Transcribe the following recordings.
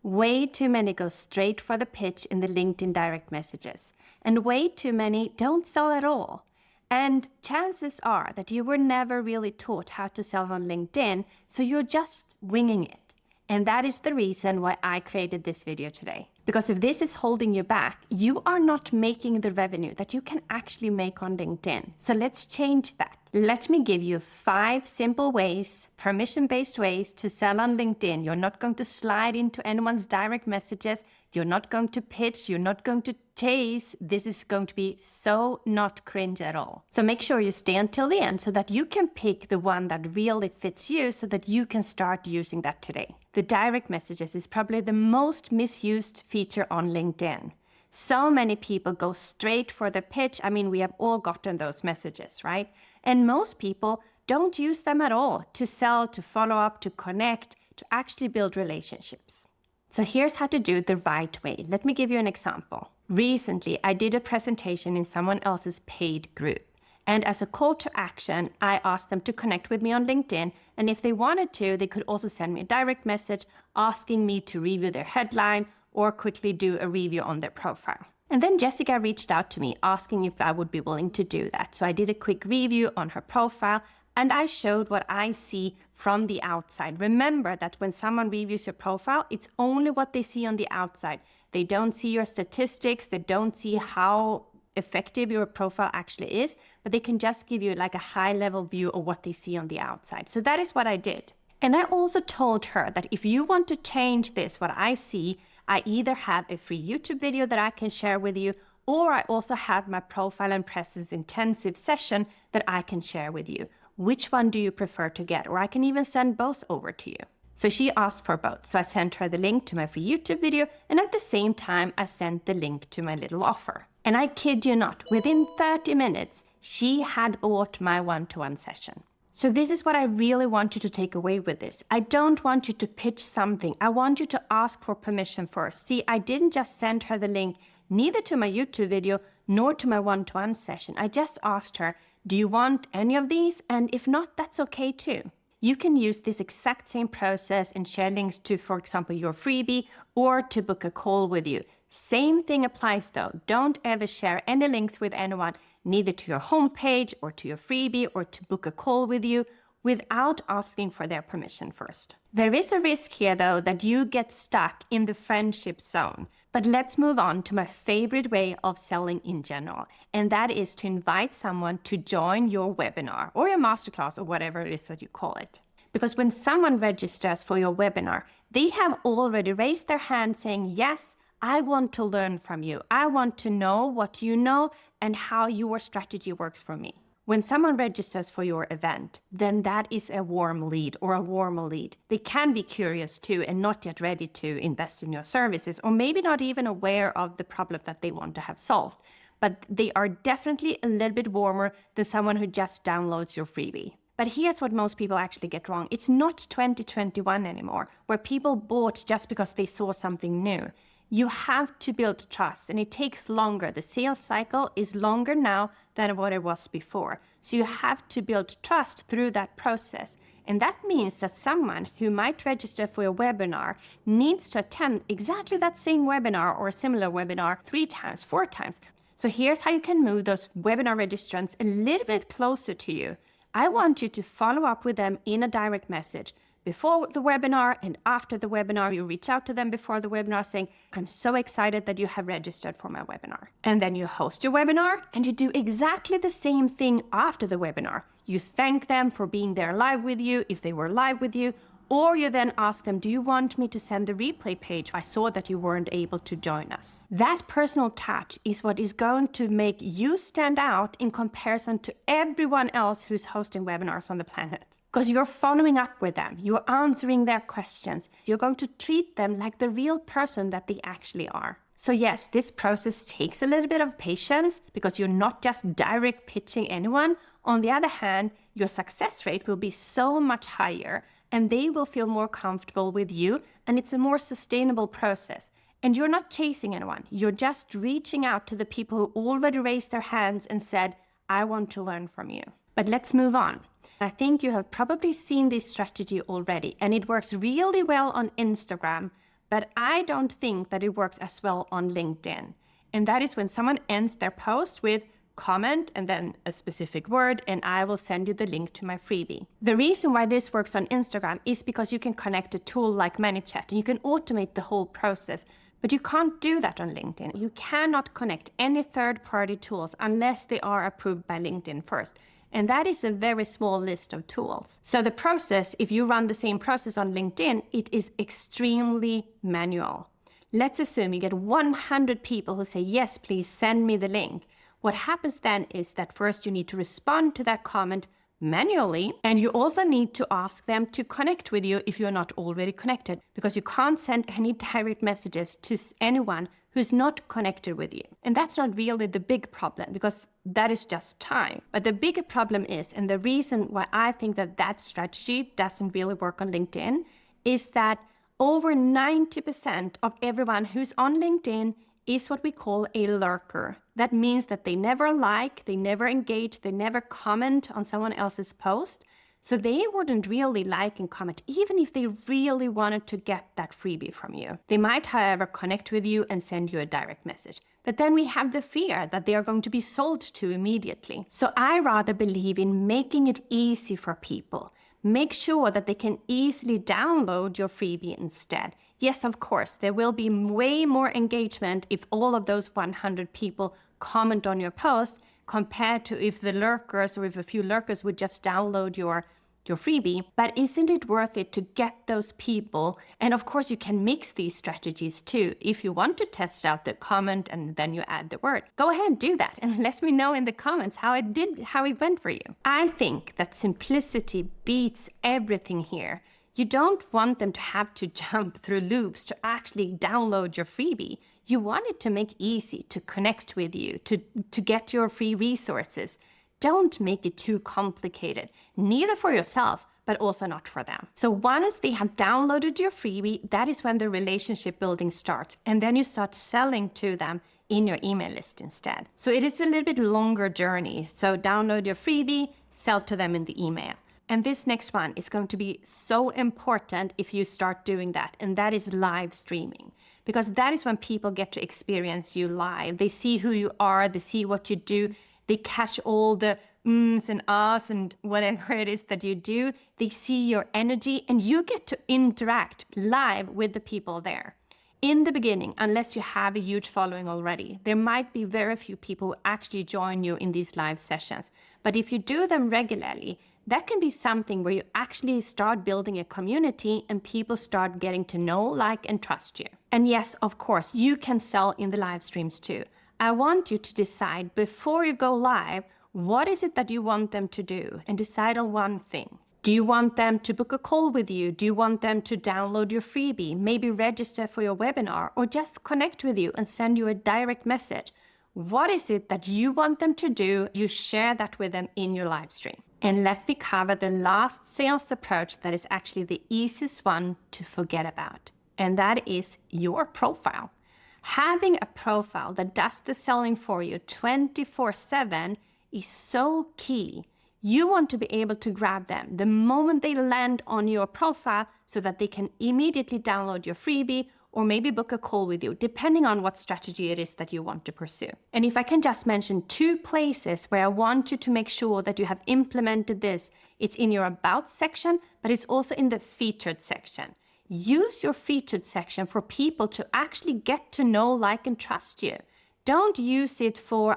Way too many go straight for the pitch in the LinkedIn direct messages, and way too many don't sell at all. And chances are that you were never really taught how to sell on LinkedIn, so you're just winging it. And that is the reason why I created this video today. Because if this is holding you back, you are not making the revenue that you can actually make on LinkedIn. So let's change that. Let me give you 5 simple ways, permission-based ways to sell on LinkedIn. You're not going to slide into anyone's direct messages. You're not going to pitch. You're not going to chase. This is going to be so not cringe at all. So make sure you stay until the end so that you can pick the one that really fits you so that you can start using that today. The direct messages is probably the most misused feature on LinkedIn. So many people go straight for the pitch. I mean, we have all gotten those messages, right? And most people don't use them at all to sell, to follow up, to connect, to actually build relationships. So here's how to do it the right way. Let me give you an example. Recently, I did a presentation in someone else's paid group. And as a call to action, I asked them to connect with me on LinkedIn. And if they wanted to, they could also send me a direct message asking me to review their headline or quickly do a review on their profile. And then Jessica reached out to me asking if I would be willing to do that. So I did a quick review on her profile and I showed what I see from the outside. Remember that when someone reviews your profile, it's only what they see on the outside. They don't see your statistics. They don't see how effective your profile actually is, but they can just give you like a high level view of what they see on the outside. So that is what I did. And I also told her that if you want to change this, what I see, I either have a free YouTube video that I can share with you, or I also have my profile and presence intensive session that I can share with you. Which one do you prefer to get? Or I can even send both over to you. So she asked for both. So I sent her the link to my free YouTube video, and at the same time, I sent the link to my little offer. And I kid you not, within 30 minutes, she had bought my one-to-one session. So this is what I really want you to take away with this. I don't want you to pitch something. I want you to ask for permission first. See, I didn't just send her the link, neither to my YouTube video, nor to my one-to-one session. I just asked her, do you want any of these? And if not, that's okay too. You can use this exact same process and share links to, for example, your freebie or to book a call with you. Same thing applies though. Don't ever share any links with anyone, neither to your homepage or to your freebie or to book a call with you without asking for their permission first. There is a risk here though that you get stuck in the friendship zone. But let's move on to my favorite way of selling in general. And that is to invite someone to join your webinar or your masterclass or whatever it is that you call it. Because when someone registers for your webinar, they have already raised their hand saying, yes, I want to learn from you. I want to know what you know and how your strategy works for me. When someone registers for your event, then that is a warm lead or a warmer lead. They can be curious too and not yet ready to invest in your services, or maybe not even aware of the problem that they want to have solved. But they are definitely a little bit warmer than someone who just downloads your freebie. But here's what most people actually get wrong. It's not 2021 anymore, where people bought just because they saw something new. You have to build trust, and it takes longer. The sales cycle is longer now than what it was before. So you have to build trust through that process. And that means that someone who might register for a webinar needs to attend exactly that same webinar or a similar webinar 3 times, 4 times. So here's how you can move those webinar registrants a little bit closer to you. I want you to follow up with them in a direct message. Before the webinar and after the webinar, you reach out to them before the webinar saying, I'm so excited that you have registered for my webinar. And then you host your webinar and you do exactly the same thing after the webinar. You thank them for being there live with you, if they were live with you, or you then ask them, do you want me to send the replay page? I saw that you weren't able to join us. That personal touch is what is going to make you stand out in comparison to everyone else who's hosting webinars on the planet. Because you're following up with them, you're answering their questions, you're going to treat them like the real person that they actually are. So yes, this process takes a little bit of patience because you're not just direct pitching anyone. On the other hand, your success rate will be so much higher and they will feel more comfortable with you, and it's a more sustainable process. And you're not chasing anyone, you're just reaching out to the people who already raised their hands and said, I want to learn from you. But let's move on. I think you have probably seen this strategy already, and it works really well on Instagram, but I don't think that it works as well on LinkedIn. And that is when someone ends their post with comment and then a specific word, and I will send you the link to my freebie. The reason why this works on Instagram is because you can connect a tool like ManyChat and you can automate the whole process, but you can't do that on LinkedIn. You cannot connect any third-party tools unless they are approved by LinkedIn first. And that is a very small list of tools. So the process, if you run the same process on LinkedIn, it is extremely manual. Let's assume you get 100 people who say, yes, please send me the link. What happens then is that first you need to respond to that comment manually, and you also need to ask them to connect with you if you're not already connected, because you can't send any direct messages to anyone who's not connected with you. And that's not really the big problem, because that is just time. But the bigger problem is, and the reason why I think that that strategy doesn't really work on LinkedIn, is that over 90% of everyone who's on LinkedIn is what we call a lurker. That means that they never like, they never engage, they never comment on someone else's post. So they wouldn't really like and comment, even if they really wanted to get that freebie from you. They might, however, connect with you and send you a direct message. But then we have the fear that they are going to be sold to immediately. So I rather believe in making it easy for people. Make sure that they can easily download your freebie instead. Yes, of course, there will be way more engagement if all of those 100 people comment on your post compared to if the lurkers or if a few lurkers would just download your freebie. But isn't it worth it to get those people? And of course, you can mix these strategies too. If you want to test out the comment and then you add the word, go ahead and do that. And let me know in the comments how it went for you. I think that simplicity beats everything here. You don't want them to have to jump through loops to actually download your freebie. You want it to make easy to connect with you, to get your free resources. Don't make it too complicated, neither for yourself, but also not for them. So once they have downloaded your freebie, that is when the relationship building starts. And then you start selling to them in your email list instead. So it is a little bit longer journey. So download your freebie, sell to them in the email. And this next one is going to be so important if you start doing that. And that is live streaming. Because that is when people get to experience you live. They see who you are, they see what you do. They catch all the ums and ahs and whatever it is that you do. They see your energy and you get to interact live with the people there. In the beginning, unless you have a huge following already, there might be very few people who actually join you in these live sessions. But if you do them regularly, that can be something where you actually start building a community and people start getting to know, like, and trust you. And yes, of course, you can sell in the live streams too. I want you to decide before you go live, what is it that you want them to do, and decide on one thing. Do you want them to book a call with you? Do you want them to download your freebie, maybe register for your webinar, or just connect with you and send you a direct message? What is it that you want them to do? You share that with them in your live stream. And let me cover the last sales approach that is actually the easiest one to forget about. And that is your profile. Having a profile that does the selling for you 24/7 is so key. You want to be able to grab them the moment they land on your profile so that they can immediately download your freebie or maybe book a call with you, depending on what strategy it is that you want to pursue. And if I can just mention 2 places where I want you to make sure that you have implemented this, it's in your About section, but it's also in the Featured section. Use your Featured section for people to actually get to know, like, and trust you. Don't use it for,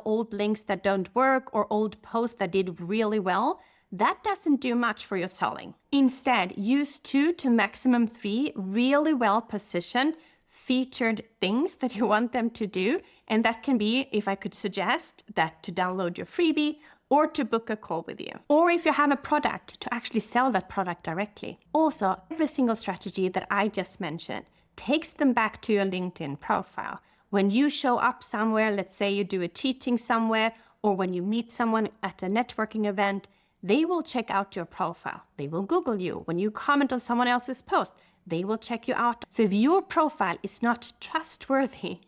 old links that don't work or old posts that did really well. That doesn't do much for your selling. Instead, use 2 to maximum 3 really well-positioned featured things that you want them to do. And that can be, if I could suggest, that to download your freebie or to book a call with you. Or if you have a product, to actually sell that product directly. Also, every single strategy that I just mentioned takes them back to your LinkedIn profile. When you show up somewhere, let's say you do a teaching somewhere, or when you meet someone at a networking event, they will check out your profile. They will Google you. When you comment on someone else's post, they will check you out. So if your profile is not trustworthy,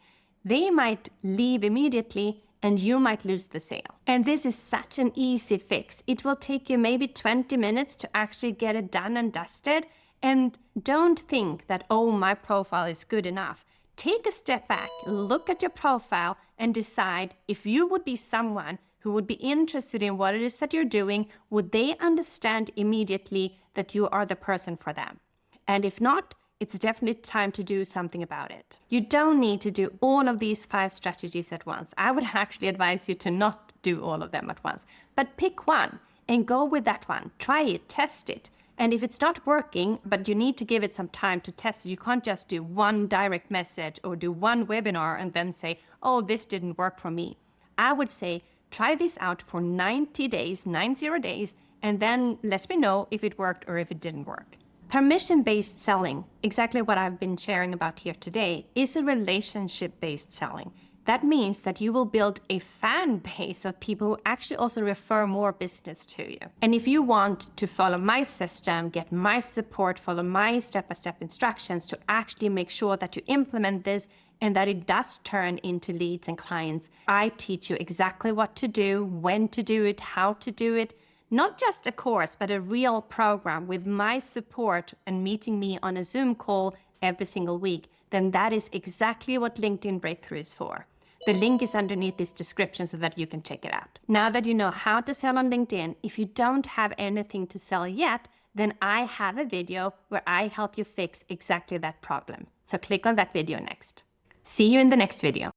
they might leave immediately and you might lose the sale. And this is such an easy fix. It will take you maybe 20 minutes to actually get it done and dusted. And don't think that, oh, my profile is good enough. Take a step back, look at your profile, and decide if you would be someone who would be interested in what it is that you're doing. Would they understand immediately that you are the person for them? And if not, it's definitely time to do something about it. You don't need to do all of these 5 strategies at once. I would actually advise you to not do all of them at once, but pick one and go with that one. Try it, test it. And if it's not working, but you need to give it some time to test it, you can't just do one direct message or do one webinar and then say, oh, this didn't work for me. I would say, try this out for 90 days, 90 days, and then let me know if it worked or if it didn't work. Permission-based selling, exactly what I've been sharing about here today, is a relationship-based selling. That means that you will build a fan base of people who actually also refer more business to you. And if you want to follow my system, get my support, follow my step-by-step instructions to actually make sure that you implement this and that it does turn into leads and clients, I teach you exactly what to do, when to do it, how to do it. Not just a course, but a real program with my support and meeting me on a Zoom call every single week, then that is exactly what LinkedIn Breakthrough is for. The link is underneath this description so that you can check it out. Now that you know how to sell on LinkedIn, if you don't have anything to sell yet, then I have a video where I help you fix exactly that problem. So click on that video next. See you in the next video.